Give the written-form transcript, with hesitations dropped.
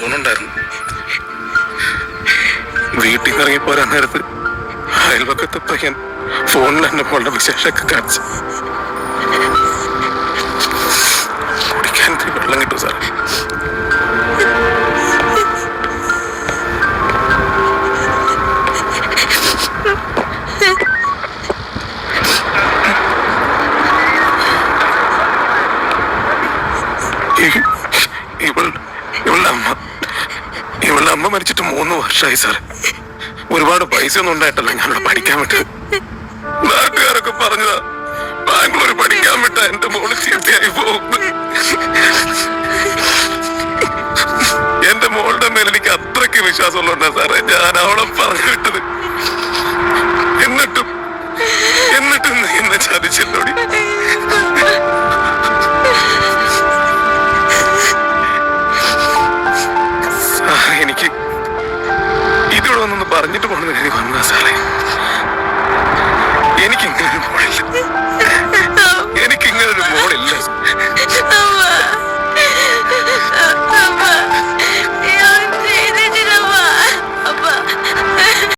ഫോണുണ്ടായിരുന്നു. വീട്ടിൽ നിന്ന് ഇറങ്ങിപ്പോരാൻ നേരത്ത് അയൽവക്കത്തെ പയ്യൻ ഫോണിൽ എന്നെ മോളുടെ വിശേഷമൊക്കെ കാണിച്ചു. കുടിക്കാൻ വെള്ളം കിട്ടും സാർ. ഇവളുടെ അമ്മ മരിച്ചിട്ട് 3 വർഷമായി സാർ. ഒരുപാട് പൈസ ഒന്നും ഉണ്ടായിട്ടല്ല ഞാനിവിടെ പഠിക്കാൻ വിട്ടത്. നാട്ടുകാരൊക്കെ പറഞ്ഞതാ ബാംഗ്ലൂർ പഠിക്കാൻ വിട്ട എന്റെ മോള് ചീത്തയായി പോകുന്നു. എന്റെ മോളുടെ മേലെ എനിക്ക് അത്രയ്ക്ക് വിശ്വാസമുള്ളതുകൊണ്ടാ സാറേ ഞാൻ അവളെ പറഞ്ഞു വിട്ടത്. എന്നിട്ടും നീ എന്നെ ചതിച്ചിട്ടോടി.